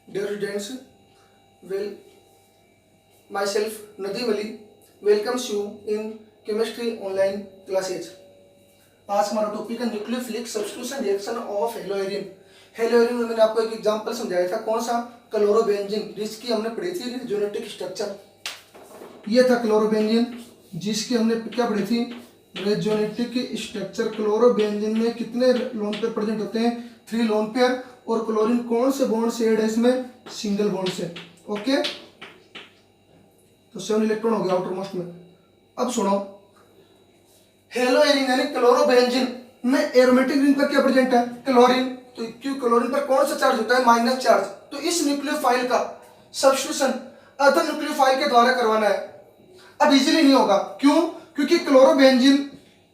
Dear students, well, myself Nadeem Ali welcomes you in chemistry online classes. आज हमारा topic है nucleophilic substitution reaction of हेलोएरिन। हेलोएरिन में मैंने आपको एक एग्जांपल समझाया था, कौन सा? क्लोरोबेंजीन, जिसकी हमने पढ़ी थी रेजोनेटिक स्ट्रक्चर। ये था क्लोरोबेंजीन, जिसकी हमने क्या पढ़ी थी? रेजोनेटिक स्ट्रक्चर। क्लोरोबेंजीन में कितने लोन पेयर प्रेजेंट होते हैं? 3 लोन पेयर। और क्लोरीन कौन से बॉन्ड से ऐड है इसमें? सिंगल बॉन्ड से। ओके, तो 7 इलेक्ट्रॉन हो गया आउटर मोस्ट में। अब सुनो, हेलोएरिन यानी क्लोरोबेंजीन में एरोमेटिक रिंग पर क्या प्रेजेंट है? क्लोरीन। तो क्यों क्लोरीन पर कौन सा चार्ज होता है? Minus charge. तो इस न्यूक्लियोफाइल का सब्स्टिट्यूशन अदर न्यूक्लियोफाइल के द्वारा करवाना है। अब इजीली नहीं होगा, क्यों? क्योंकि क्लोरोबेंजीन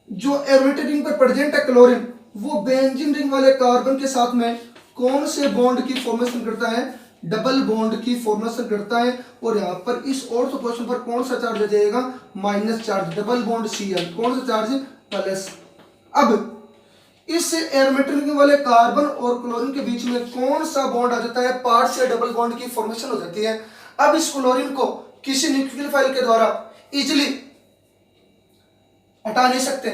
जो एरोमेटिक रिंग पर प्रेजेंट है क्लोरीन, वो बेंजीन रिंग वाले कार्बन के साथ में कौन से बॉन्ड की फॉर्मेशन करता है? डबल बॉन्ड की फॉर्मेशन करता है। और यहाँ पर इस ऑर्थो पोजीशन पर कौन सा चार्ज आ जाएगा? Minus charge. Double bond Cl, कौन सा चार्ज? प्लस। अब इस एरोमेटिक रिंग वाले कार्बन और क्लोरीन के बीच में कौन सा बॉन्ड आ जाता है? पार्शियल डबल बॉन्ड की फॉर्मेशन हो जाती है। अब इस क्लोरीन को किसी न्यूक्लियोफाइल के द्वारा इजिली हटा नहीं सकते,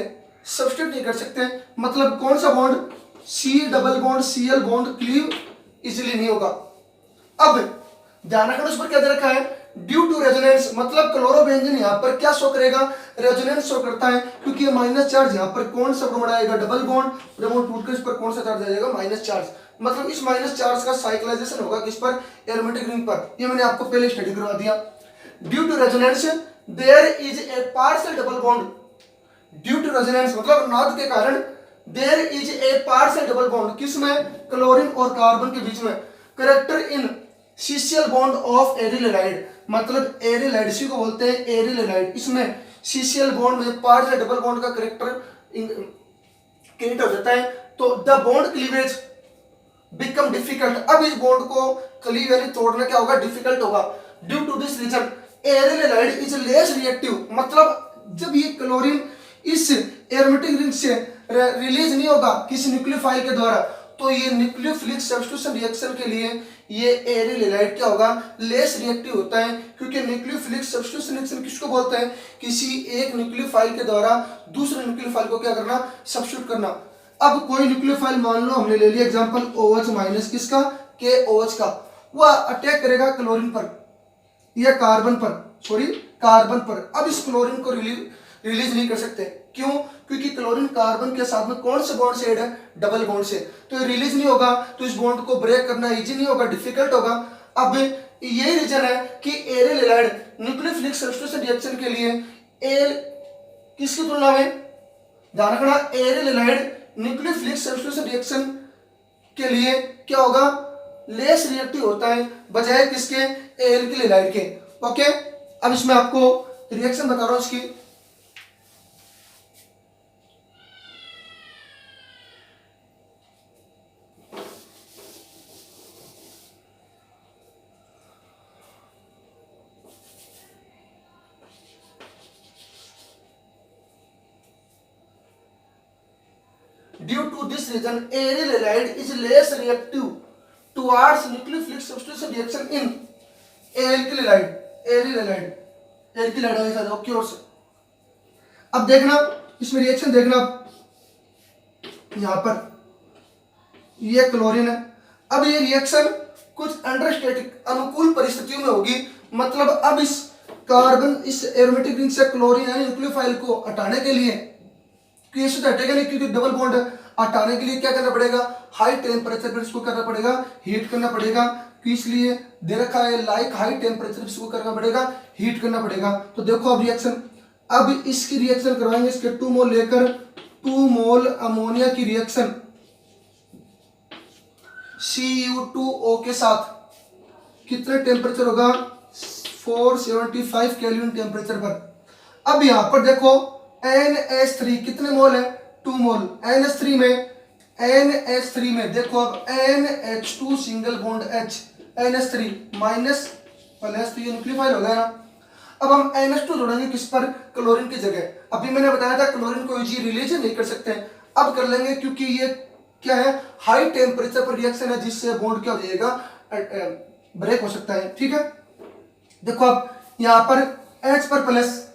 सब्स्टिट्यूट नहीं कर सकते। मतलब कौन सा bond? C double bond Cl bond cleave easily नहीं होगा। अब ध्यान रखना, उस पर क्या दे रखा है? Due to resonance. मतलब क्लोरोबेंजीन यहाँ पर क्या शो करेगा? रेजोनेंस शो करता है, क्योंकि ये माइनस चार्ज यहाँ पर कौन सा बॉन्ड आएगा? Double bond. डबल बॉन्ड टूटकर इस पर कौन सा चार्ज आ जाएगा? Minus charge. मतलब इस माइनस चार्ज का साइक्लाइजेशन होगा किस पर? एरोमेटिक रिंग पर। ये मैंने आपको पहले स्टडी करवा दिया। Due to resonance there is a partial double bond. Due to resonance मतलब नाद के कारण there is a partial double bond. किसमें? क्लोरीन और कार्बन के बीच में। Character in CCl bond of aryl halide. मतलब एरिल हैलाइड इसी को बोलते हैं एरिल हैलाइड। इसमें सीसीएल बॉन्ड में पार्शियल डबल बॉन्ड का करेक्टर क्रिएट हो जाता है। तो the bond cleavage become difficult. अब इस बॉन्ड को क्लीव यानी तोड़ना क्या होगा? डिफिकल्ट होगा। Due to this reason aryl halide is less reactive. मतलब जब ये क्लोरीन इस एरोमेटिक रिंग से रिलीज नहीं होगा किसी न्यूक्लियोफाइल के द्वारा, तो ये न्यूक्लियोफिलिक सब्स्टिट्यूशन रिएक्शन के लिए ये एरिल हैलाइड क्या होगा? लेस रिएक्टिव होता है। क्योंकि न्यूक्लियोफिलिक सब्स्टिट्यूशन रिएक्शन किसको बोलते हैं? किसी एक न्यूक्लियोफाइल के द्वारा दूसरे न्यूक्लियोफाइल को क्या करना? सब्स्टिट्यूट करना। अब कोई न्यूक्लियोफाइल मान लो हमने ले लिया एग्जांपल OH माइनस, किसका? KOH का। वह अटैक करेगा क्लोरीन पर या कार्बन पर, सॉरी कार्बन पर। अब इस क्लोरीन को रिलीज नहीं कर सकते, क्यों? क्योंकि क्लोरीन कार्बन के साथ में कौन से बॉन्ड से ऐड है? डबल बॉन्ड से। तो ये रिलीज नहीं होगा, तो इस बॉन्ड को ब्रेक करना इजी नहीं होगा, डिफिकल्ट होगा। अब यही रीजन है कि aryl halide nucleophilic substitution reaction के लिए किसकी तुलना में? ध्यान रखना, aryl halide nucleophilic substitution reaction के लिए क्या होगा? लेस रिएक्टिव होता है बजाय किसके? एरिल हैलाइड के। ओके, अब इसमें आपको रिएक्शन बता रहा हूं इसकी। Due to this reason, aryl halide is less reactive towards nucleophilic substitution reaction in alkyl halide. Aryl halide, alkyl halide okay. और से अब देखना इसमें रिएक्शन देखना, यहाँ पर ये क्लोरीन है। अब ये रिएक्शन कुछ अंडरस्टेटिक अनुकूल परिस्थितियों में होगी। मतलब अब इस कार्बन इस एरोमेटिक रिंग से क्लोरीन यानी न्यूक्लियोफाइल को हटाने के लिए, क्योंकि तो हटेगा नहीं, क्योंकि डबल बॉन्ड हटाने के लिए क्या करना पड़ेगा? हाई टेम्परेचर पर इसको करना पड़ेगा, हीट करना पड़ेगा। इसलिए दे रखा है लाइक हाई टेम्परेचर, इसको करना पड़ेगा, हीट करना पड़ेगा। तो देखो अब रिएक्शन, अब इसकी रिएक्शन करवाएंगे। इसके 2 मोल लेकर 2 मोल अमोनिया की रिएक्शन Cu2O के साथ कितने टेम्परेचर होगा? 475 केल्विन टेम्परेचर पर। अब यहां पर देखो NH3 कितने मोल है? 2 मोल। NH3 में देखो अब NH2 single bond H, NH3 minus plus, तो ये न्यूक्लियोफाइल हो गया ना। अब हम NH2 जोड़ेंगे किस पर? क्लोरीन की जगह। अभी मैंने बताया था क्लोरीन को इजी रिलीज नहीं कर सकते, अब कर लेंगे, क्योंकि ये क्या है? हाई टेम्परेचर पर रिएक्शन है, जिससे बॉन्ड क्या हो जाएगा? ब्रेक हो सकता है। ठीक है, देखो आप यहाँ पर H पर प्लस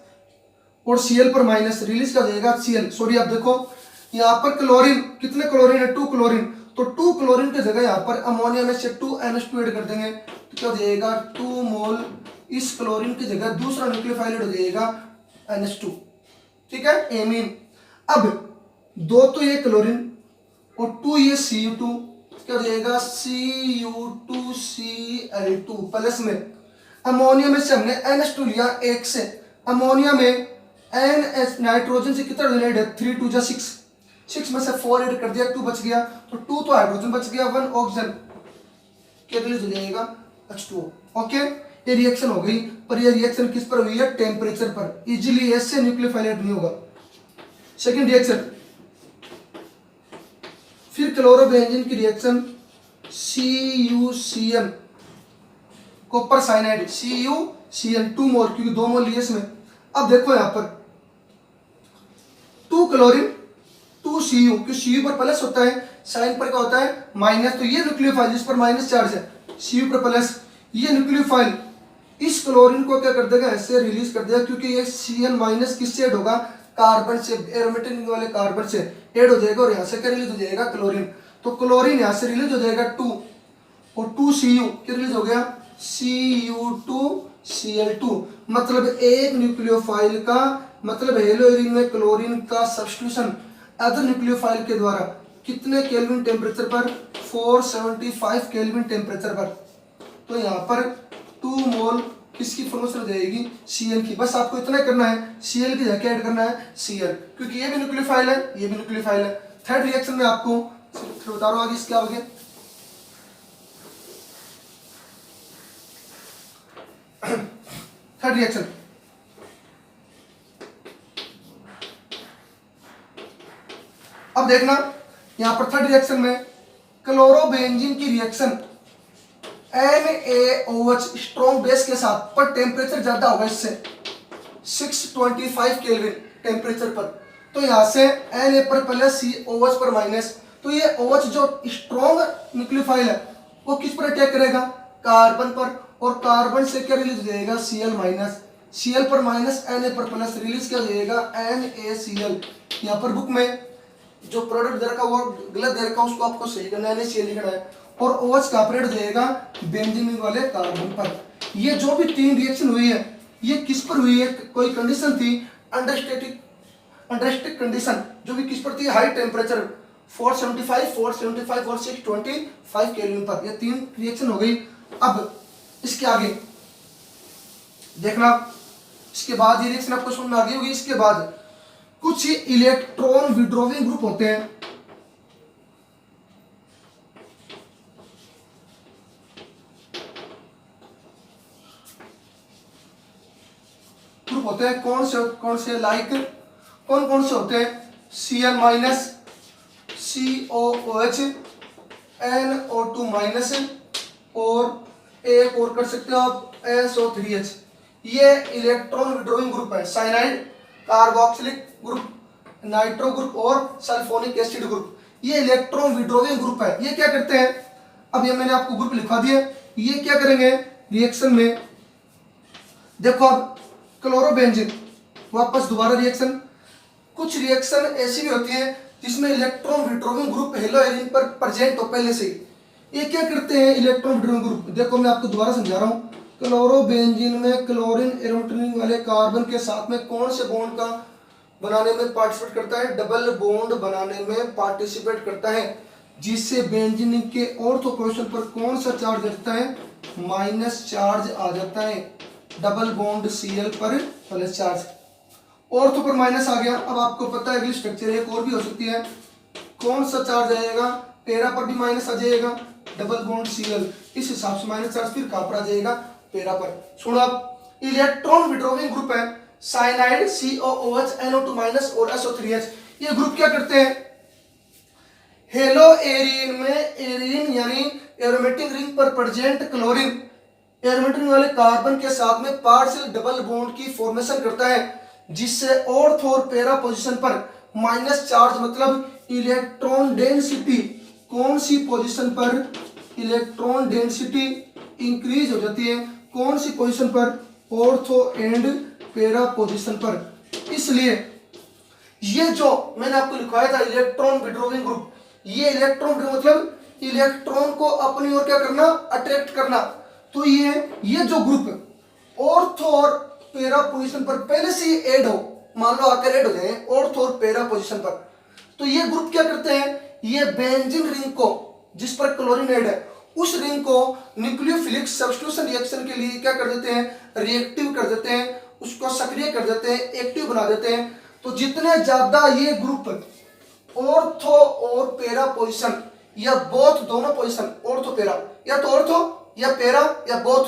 और Cl पर माइनस, रिलीज क्या हो जाएगा Cl, सॉरी आप देखो यहाँ पर क्लोरीन, कितने क्लोरीन है 2 क्लोरीन, तो 2 क्लोरीन की जगह यहाँ पर अमोनिया में से 2NH2 ऐड कर देंगे तो क्या हो जाएगा 2 मोल, इस क्लोरीन की जगह दूसरा न्यूक्लियोफाइल ऐड हो जाएगा NH2। ठीक है, एमीन। अब 2 तो ये क्लोरीन और 2 ये Cu2, क्या हो जाएगा Cu2Cl2 प्लस में अमोनिया में से हमने NH2 लिया 1 से, अमोनिया में NH नाइट्रोजन से कितना ऐड है 3 2 जा 6, 6 में से 4 ऐड कर दिया 2 बच गया, तो 2 तो हाइड्रोजन बच गया, 1 ऑक्सीजन, क्या रिलीज हो जाएगा H2O। ओके, ये रिएक्शन हो गई, पर ये रिएक्शन किस पर हुई है टेम्परेचर पर, इजीली ऐसे न्यूक्लियोफाइल ऐड नहीं होगा। सेकंड रिएक्शन, फिर क्लोरोबेंजीन की reaction CuCl copper cyanide, CuCl 2 मोल, क्योंकि 2 मोल लिए इसमें। अब देखो यहाँ पर 2 क्लोरीन 2 Cu, क्योंकि Cu पर प्लस होता है, साइन पर क्या होता है माइनस, तो ये न्यूक्लियोफाइल जिस पर माइनस चार्ज है Cu पर प्लस, ये न्यूक्लियोफाइल इस क्लोरीन को क्या कर देगा ऐसे रिलीज कर देगा, क्योंकि ये Cl माइनस किससे ऐड होगा कार्बन से, एरोमेटिक रिंग वाले कार्बन से ऐड हो जाएगा और यहाँ से क्या रिलीज हो जाएगा क्लोरीन, तो क्लोरीन यहाँ से रिलीज हो जाएगा 2 और 2 Cu क्या रिलीज हो गया Cu2Cl2, मतलब एक न्यूक्लियोफाइल का मतलब हेलोइरिन में क्लोरीन का सब्स्टिट्यूशन अदर न्यूक्लियोफाइल के द्वारा कितने केल्विन टेम्परेचर पर 475 केल्विन टेम्परेचर पर, तो यहाँ पर 2 मोल किसकी फॉर्मेशन हो जाएगी Cl की, बस आपको इतना करना है Cl की जगह ऐड करना है Cl, क्योंकि ये भी न्यूक्लियोफाइल है ये भी न्यूक्लियोफाइल है। थर्ड रिएक्शन में आपको बता रहा हूँ आगे इसके आगे। थर्ड रिएक्शन, अब देखना यहां पर थर्ड रिएक्शन में क्लोरोबेंजीन की रिएक्शन NaOH स्ट्रॉन्ग बेस के साथ, पर टेम्परेचर ज्यादा होगा इससे 625 केल्विन टेम्परेचर पर, तो यहां से Na पर प्लस OH पर माइनस, तो ये OH जो स्ट्रॉन्ग न्यूक्लियोफाइल है वो किस पर अटैक करेगा कार्बन पर, और कार्बन से क्या रिलीज हो जाएगा Cl माइनस, Cl पर माइनस Na पर प्लस, रिलीज क्या हो जाएगा NaCl। यहाँ पर बुक में जो प्रोडक्ट दे रखा वो गलत दे रखा, उसको आपको सही करना है, NaCl लिखना है, और OH का ऑपरेट हो जाएगा बेंजीन वाले कार्बन पर। ये जो भी 3 रिएक्शन हुई है ये किस पर हुई है, कोई कंडीशन थी अंडरस्टेटिक कंडीशन, जो भी किस पर थी हाई टेम्परेचर 475 और 625 केल्विन पर, ये 3 रिएक्शन हो गई। अब इसके आगे देखना, इसके बाद ये रिएक्शन आपको समझ में आ गई होगी। इसके बाद कुछ इलेक्ट्रॉन विड्रॉविंग ग्रुप होते हैं, कौन से लाइक कौन से होते हैं Cl minus, COOH, NO2 minus, और एक और कर सकते हो आप SO3H। ये इलेक्ट्रॉन विड्रॉइंग ग्रुप है, cyanide, carboxylic group, nitro group और सल्फोनिक एसिड ग्रुप, ये इलेक्ट्रॉन विड्रॉइंग ग्रुप है। ये क्या करते हैं, अब ये मैंने आपको ग्रुप लिखा दिया, ये क्या करेंगे रिएक्शन में, देखो अब क्लोरोबेंजीन वापस दोबारा रिएक्शन, कुछ रिएक्शन ऐसी भी होती है जिसमें इलेक्ट्रॉन विड्रॉइंग ग्रुप हेलोइरिन पर प्रेजेंट हो पहले से ही। ये क्या करते हैं इलेक्ट्रॉन विड्रॉइंग ग्रुप, देखो मैं आपको दोबारा समझा रहा हूँ। क्लोरोबेंजीन में क्लोरीन एरोमेटिक वाले कार्बन के साथ में कौन से बॉन्ड का बनाने में पार्टिसिपेट करता है, डबल बॉन्ड बनाने में पार्टिसिपेट करता है, जिससे बेंजीन के ऑर्थो पोजीशन पर कौन सा चार्ज रहता है माइनस चार्ज आ जाता है, डबल बॉन्ड Cl पर प्लस चार्ज, ऑर्थो पर माइनस आ गया। अब आपको पता है अगली स्ट्रक्चर एक और भी हो सकती है, कौन सा चार्ज आएगा पैरा पर भी माइनस आ जाएगा, डबल बॉन्ड Cl, इस हिसाब से माइनस चार्ज फिर कहां पर आ जाएगा पैरा पर। सुनो अब इलेक्ट्रॉन विड्रॉइंग ग्रुप है साइनाइड, COOH, NO2 माइनस और SO3H। ये ग्रुप क्या करते हैं हेलो एरिन में एरिन यानी एरोमेटिक रिंग पर प्रेजेंट क्लोरीन एरोमेटिक वाले कार्बन के साथ में पार्शियल डबल बॉन्ड की फॉर्मेशन करता है, जिससे ऑर्थ और पैरा पोजीशन पर माइनस चार्ज मतलब इलेक्ट्रॉन डेंसिटी कौन सी पोजीशन पर इलेक्ट्रॉन डेंसिटी इंक्रीज हो जाती है कौन सी पोजीशन पर, ऑर्थो एंड पैरा पोजीशन पर। इसलिए ये जो मैंने आपको लिखवाया था इलेक्ट्रॉन विड्रॉइंग ग्रुप, ये इलेक्ट्रॉन मतलब इलेक्ट्रॉन को अपनी ओर क्या करना, अट्रैक्ट करना। तो ये जो ग्रुप ऑर्थो और पैरा पोजीशन पर पहले से ऐड हो, मान लो आकर ऐड हो जाए ऑर्थो और पैरा पोजीशन पर, तो ये ग्रुप क्या करते हैं, ये बेंजीन रिंग को जिस पर क्लोरीन ऐड है उस रिंग को न्यूक्लियोफिलिक सब्स्टिट्यूशन रिएक्शन के लिए क्या कर देते हैं, रिएक्टिव कर देते हैं, उसको सक्रिय कर देते हैं, एक्टिव बना देते हैं। तो जितने ज्यादा ये ग्रुप ऑर्थो और पैरा पोजीशन या बोथ दोनों पोजीशन, ऑर्थो पैरा या तो ऑर्थो या पैरा या बोथ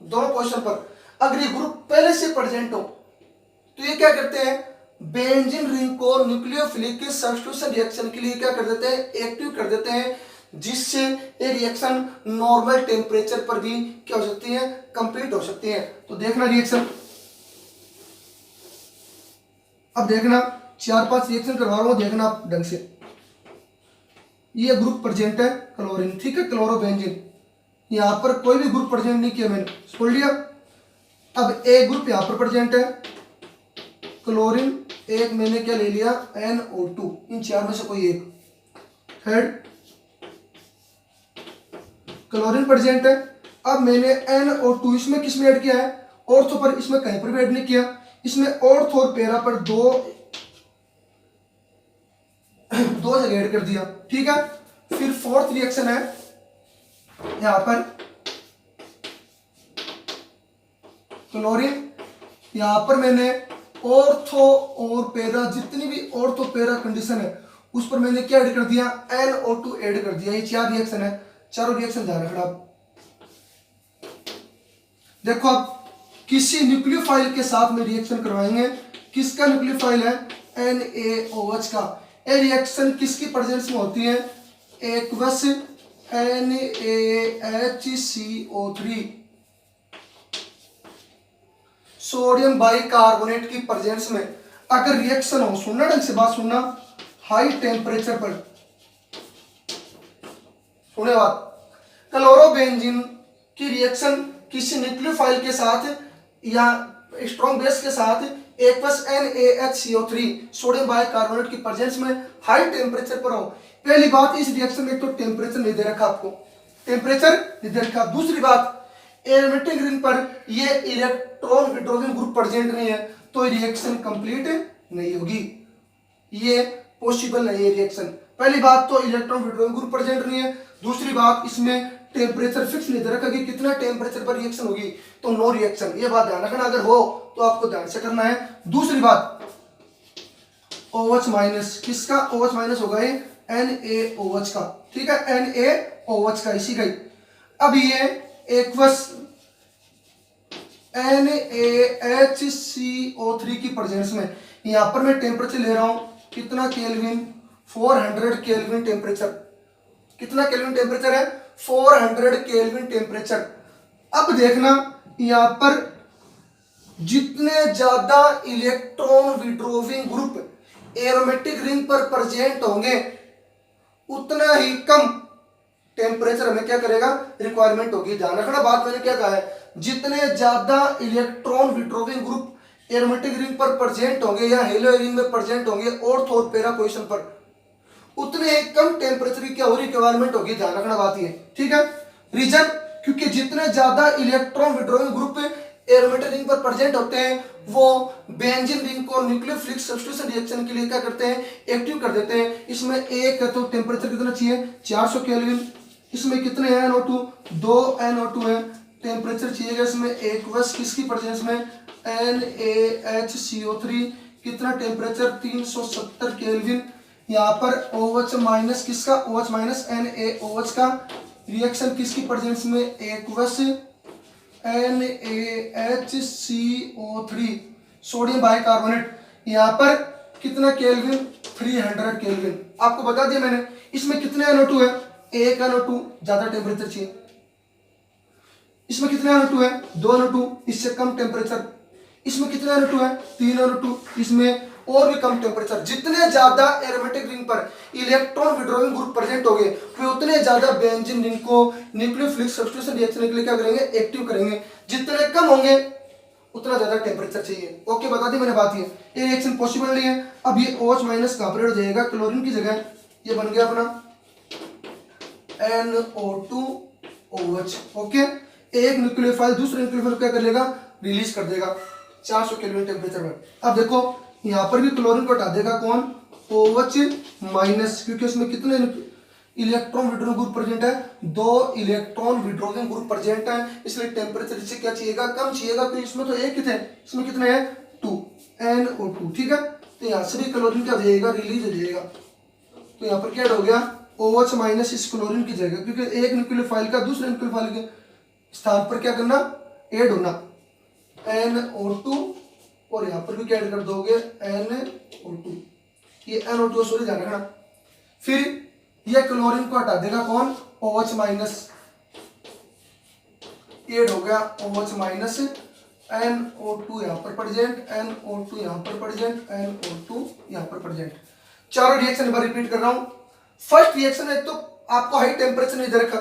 दोनों पोजीशन पर अगर ये ग्रुप पहले से प्रेजेंट हो तो ये क्या करते हैं, बेंजीन रिंग को न्यूक्लियोफिलिक सब्स्टिट्यूशन रिएक्शन के लिए क्या कर देते हैं, एक्टिव कर देते हैं, जिससे ये रिएक्शन नॉर्मल टेम्परेचर पर भी क्या हो सकती है, कंप्लीट हो सकती है। तो देखना रिएक्शन, अब देखना 4-5 रिएक्शन करवा रहा हूं, देखना आप ढंग से। ये ग्रुप प्रेजेंट है क्लोरीन, ठीक है, क्लोरोबेंजीन, यहां पर कोई भी ग्रुप प्रेजेंट नहीं किया मैंने, छोड़ लिया। अब एक ग्रुप यहां पर प्रेजेंट है क्लोरीन, एक मैंने क्या ले लिया NO2, इन चार में से कोई एक, थर्ड क्लोरीन प्रेजेंट है। अब मैंने NO2 इसमें किसमें ऐड किया है, ऑर्थो पर, इसमें कहीं पर भी ऐड नहीं किया, इसमें ऑर्थो और पैरा पर दो जगह ऐड कर दिया, ठीक है। फिर फोर्थ रिएक्शन है यहां पर क्लोरीन, यहां पर मैंने ऑर्थो और पैरा, जितनी भी ऑर्थो पैरा कंडीशन है उस पर मैंने क्या ऐड कर दिया, NO2 ऐड कर दिया। ये 4 रिएक्शन है, चारों रिएक्शन ध्यान रखना आप। देखो आप किसी न्यूक्लियोफाइल के साथ में रिएक्शन करवाएंगे, किसका न्यूक्लियोफाइल है, NaOH का। ये रिएक्शन किसकी प्रेजेंस में होती है, एक्वस NaHCO3 सोडियम बाइकार्बोनेट की प्रेजेंस में अगर रिएक्शन हो, सुनना ढंग से बात सुनना, हाई टेम्परेचर पर, सुने बात, क्लोरोबेंजीन की रिएक्शन किसी न्यूक्लियोफाइल के साथ या स्ट्रॉन्ग बेस के साथ एक्वस NaHCO3 सोडियम बाइकार्बोनेट की प्रेजेंस में हाई टेम्परेचर पर हो। पहली बात, इस रिएक्शन में तो टेम्परेचर नहीं दे रखा आपको, टेम्परेचर नहीं दे रखा। दूसरी बात, एरोमेटिक रिंग पर ये इलेक्ट्रॉन विड्रॉइंग ग्रुप प्रेजेंट नहीं है तो रिएक्शन कंप्लीट नहीं होगी, ये पॉसिबल नहीं है रिएक्शन। पहली बात तो इलेक्ट्रॉन विड्रॉइंग ग्रुप प्रेजेंट नहीं है, दूसरी बात इसमें टेम्परेचर फिक्स नहीं दे रखा कि कितना टेम्परेचर पर रिएक्शन होगी, तो नो रिएक्शन। ये बात ध्यान रखना, अगर हो तो आपको ध्यान से करना है। दूसरी बात, OH माइनस, किसका OH माइनस होगा, ये NaOH का, ठीक है, NaOH का, इसी का ही। अब ये एक्वस NaHCO3 की प्रेजेंस में यहां पर मैं टेम्परेचर ले रहा हूं कितना केल्विन, 400 केल्विन टेम्परेचर, कितना केल्विन टेम्परेचर है, 400 केल्विन टेम्परेचर। अब देखना यहां पर जितने ज्यादा electron withdrawing group aromatic ring पर प्रेजेंट होंगे उतना ही कम टेम्परेचर हमें क्या करेगा, रिक्वायरमेंट होगी। ध्यान रखना बात मैंने क्या कहा है, जितने ज्यादा electron withdrawing group aromatic ring पर प्रेजेंट होंगे या हेलो रिंग में प्रेजेंट होंगे ऑर्थो और पैरा पोजीशन पर, उतने ही कम टेम्परेचर की क्या हो, रिक्वायरमेंट होगी। ध्यान रखना बात ये, ठीक है। रीजन, क्योंकि जितने ज्यादा electron withdrawing group aromatic ring पर प्रेजेंट होते हैं वो बेंजीन रिंग को न्यूक्लियोफिलिक सब्स्टिट्यूशन रिएक्शन के लिए क्या करते हैं, एक्टिव कर देते हैं। इसमें एक है तो टेम्परेचर कितना चाहिए, 400 केल्विन, इसमें कितने हैं NO2, 2 NO2 है, टेम्परेचर चाहिएगा इसमें एक्वस किसकी प्रेजेंस में, NaHCO3, कितना टेम्परेचर, 370 केल्विन। यहाँ पर OH माइनस किसका, OH माइनस NaOH का, रिएक्शन किसकी प्रेजेंस में, एक्वस NaHCO3 सोडियम बाइकार्बोनेट, यहाँ पर कितना केल्विन, 300 केल्विन। आपको बता दिया मैंने, इसमें कितने NO2 है, एक NO2, ज्यादा टेम्परेचर चाहिए। इसमें कितने NO2 है, 2 NO2, इससे कम टेम्परेचर। इसमें कितने NO2 है, 3 NO2, इसमें और भी कम टेम्परेचर, जितने ज्यादा एरोमेटिक रिंग पर इलेक्ट्रॉन विड्रॉइंग ग्रुप प्रेजेंट होंगे वे उतने ज्यादा बेंजीन रिंग को न्यूक्लियोफिलिक सब्स्टिट्यूशन रिएक्शन के लिए क्या करेंगे, एक्टिव करेंगे। जितने कम होंगे उतना ज्यादा टेम्परेचर चाहिए। ओके, बता दी मैंने बात। ये रिएक्शन पॉसिबल नहीं है। अब ये OH माइनस कहां पर हो जाएगा, क्लोरीन की जगह ये बन गया अपना NO2OH। ओके, एक न्यूक्लियोफाइल दूसरे न्यूक्लियोफाइल क्या कर लेगा, रिलीज कर देगा 400 केल्विन टेम्परेचर में। अब देखो यहाँ पर भी क्लोरीन को हटा देगा कौन, OH माइनस, क्योंकि इसमें कितने इलेक्ट्रॉन विड्रॉइंग ग्रुप प्रेजेंट है, 2 इलेक्ट्रॉन विड्रॉइंग ग्रुप प्रेजेंट है, इसलिए टेम्परेचर इससे क्या चाहिएगा, कम चाहिएगा। तो इसमें तो एक ही थे, इसमें कितने हैं 2, NO2। ठीक है, तो यहाँ से भी क्लोरीन क्या हो जाएगा, रिलीज हो जाएगा। तो यहाँ पर क्या हो गया, OH माइनस इस क्लोरीन की जगह, क्योंकि एक न्यूक्लियोफाइल का दूसरे न्यूक्लियोफाइल के स्थान पर क्या करना, ऐड होना, NO2, और यहाँ पर भी क्या ऐड कर दोगे, NO2। ये NO2 सॉरी ध्यान रखना। फिर ये क्लोरीन को हटा देगा कौन, OH माइनस, ऐड हो गया OH माइनस, NO2 यहाँ पर प्रेजेंट, NO2 यहाँ पर प्रेजेंट, NO2 यहाँ पर प्रेजेंट। चारों रिएक्शन एक बार रिपीट कर रहा हूं। फर्स्ट रिएक्शन है तो आपको हाई टेम्परेचर नहीं दे रखा।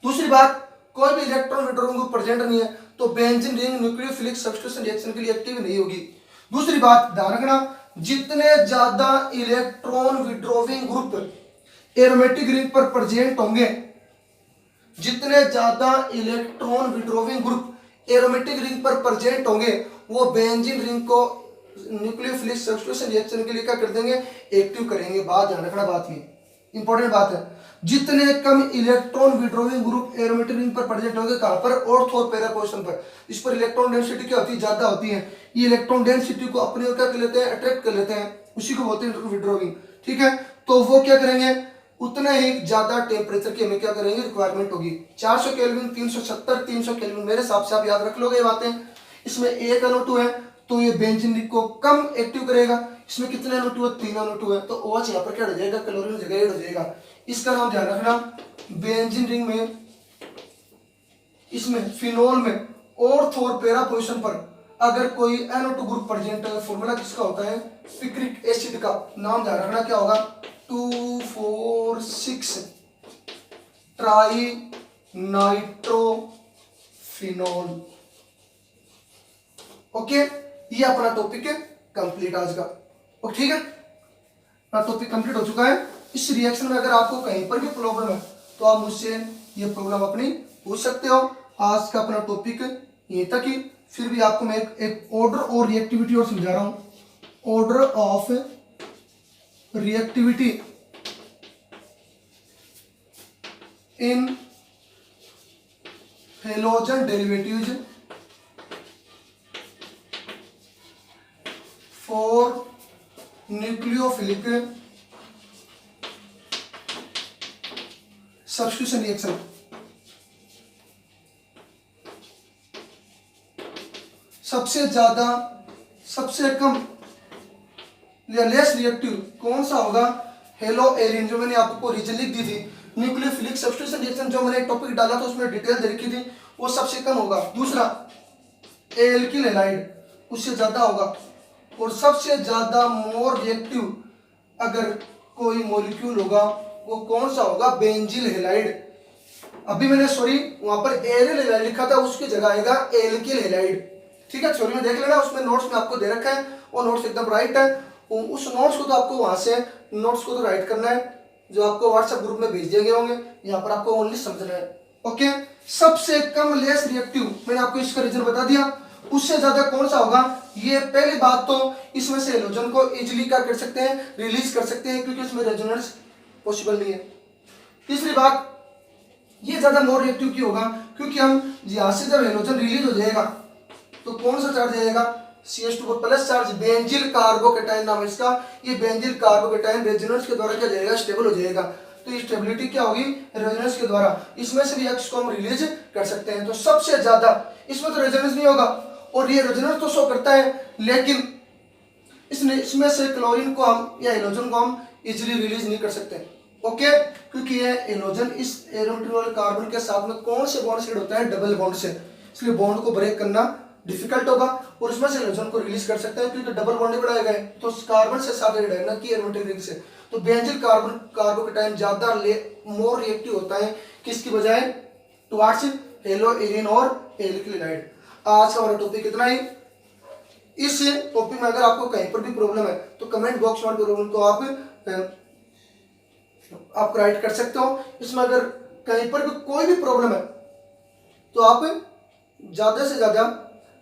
दूसरी बात, कोई भी इलेक्ट्रॉन विड्रॉइंग ग्रुप प्रेजेंट नहीं है, तो benzene ring nucleophilic substitution reaction के लिए एक्टिव नहीं होगी। दूसरी बात ध्यान रखना, जितने ज्यादा electron withdrawing group aromatic ring पर प्रेजेंट होंगे, जितने ज्यादा electron withdrawing group aromatic ring पर प्रेजेंट होंगे, वो बेंजीन रिंग को न्यूक्लियोफिलिक सब्स्टिट्यूशन रिएक्शन के लिए क्या कर देंगे, एक्टिव करेंगे। बात ध्यान रखना, बात ये इंपॉर्टेंट बात है। जितने कम electron withdrawing group aromatic ring पर प्रेजेंट होंगे, कहां पर, ऑर्थ और पैरा पोजीशन पर, इस पर इलेक्ट्रॉन डेंसिटी क्या होती है, ज्यादा होती है। ये इलेक्ट्रॉन डेंसिटी को अपने ओर क्या कर लेते हैं, अट्रैक्ट कर लेते हैं, उसी को बोलते हैं विड्रॉइंग। ठीक है, तो वो क्या करेंगे, उतना ही ज्यादा टेम्परेचर की हमें क्या करेंगे, रिक्वायरमेंट होगी। 400 केल्विन, 370, 300 केल्विन, मेरे हिसाब से आप याद रख लोगे ये बातें। इसमें एक NO2 है तो ये बेंजीन रिंग को कम एक्टिव करेगा। इसमें कितने NO2 है, 3 NO2 है, तो OH यहाँ पर क्या हो जाएगा, क्लोरीन जगह ऐड हो जाएगा। इसका नाम ध्यान रखना, बेंजीन रिंग में, इसमें फिनोल में ऑर्थ और पैरा पोजीशन पर अगर कोई NO2 ग्रुप प्रेजेंट है, फॉर्मूला किसका होता है, पिक्रिक एसिड का। नाम ध्यान रखना क्या होगा, 2,4,6 ट्राई नाइट्रोफिनोल। ओके, ये अपना टॉपिक है कंप्लीट आज का। ओके, ठीक है, अपना टॉपिक कंप्लीट हो चुका है। इस रिएक्शन में अगर आपको कहीं पर भी प्रॉब्लम है तो आप मुझसे ये प्रॉब्लम अपनी पूछ सकते हो। आज का अपना टॉपिक यहीं तक ही। फिर भी आपको मैं एक ऑर्डर और रिएक्टिविटी और समझा रहा हूं। Order of reactivity in halogen derivatives for nucleophilic substitution reaction. सबसे ज्यादा, सबसे कम या लेस रिएक्टिव कौन सा होगा, हेलो एरिन, जो मैंने आपको रीजन लिख दी थी। न्यूक्लियोफिलिक सब्स्टिट्यूशन रिएक्शन जो मैंने टॉपिक डाला था उसमें डिटेल दे रखी थी, वो सबसे कम होगा। दूसरा एल्किल हैलाइड, उससे ज्यादा होगा। और सबसे ज्यादा मोर रिएक्टिव अगर कोई मॉलिक्यूल होगा वो कौन सा होगा, बेंजील हैलाइड। अभी मैंने सॉरी वहां पर एरिल हैलाइड लिखा था, उसकी जगह आएगा एल्किल हैलाइड। ठीक है, थ्योरी में देख लेना, उसमें नोट्स में आपको दे रखा है, वो नोट्स एकदम राइट है। उस नोट्स को तो आपको वहां से नोट्स को तो राइट करना है, जो आपको व्हाट्सएप ग्रुप में भेज दिए होंगे। यहाँ पर आपको ओनली समझना है। ओके, सबसे कम लेस रिएक्टिव मैंने आपको इसका रीजन बता दिया। उससे ज्यादा कौन सा होगा, ये पहली बात तो इसमें से हेलोजन को इजीली क्या कर सकते हैं, रिलीज कर सकते हैं, क्योंकि इसमें रेजोनेंस पॉसिबल नहीं है। तीसरी बात, ये ज्यादा मोर रिएक्टिव क्यों होगा, क्योंकि हम यहां से जब हेलोजन रिलीज हो जाएगा तो कौन सा चार्ज आएगा, CH2 प्लस चार्ज, बेंजील कार्बोकेटाइन नाम है इसका। ये बेंजील कार्बोकेटाइन रेजोनेंस के द्वारा क्या जाएगा, स्टेबल हो जाएगा। तो ये स्टेबिलिटी क्या होगी, रेजोनेंस के द्वारा। इसमें से भी X को हम रिलीज कर सकते हैं। तो सबसे ज्यादा इसमें तो रेजोनेंस नहीं होगा, और ये रेजोनेंस तो शो करता है, लेकिन इसमें से क्लोरीन को हम या हेलोजन को हम इजीली रिलीज नहीं कर सकते। ओके, क्योंकि ये हेलोजन इस एरोमेटिक वाले कार्बन के साथ में कौन से बॉन्ड से होता है, डबल बॉन्ड से, इसलिए बॉन्ड को ब्रेक करना डिफिकल्ट होगा। और उसमें से इलेक्ट्रॉन को रिलीज कर सकते हैं, क्योंकि डबल बॉन्ड बढ़ाया गया है तो कार्बन से साथ है ना कि एरोमेटिक रिंग से। तो बेंजीन कार्बन कार्बोकेटाइन ज्यादा मोर रिएक्टिव होता है किसकी बजाय, टुवार्ड्स हेलोइरिन और एल्किल हाइड। आज का हमारा टॉपिक इतना ही। इस टॉपिक में अगर आपको कहीं पर भी प्रॉब्लम है तो कमेंट बॉक्स में प्रॉब्लम को आप राइट कर सकते हो। इसमें अगर कहीं पर भी कोई भी प्रॉब्लम है तो आप ज्यादा से ज्यादा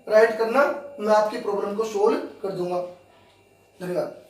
राइट करना, मैं आपकी प्रॉब्लम को सोल्व कर दूंगा। धन्यवाद।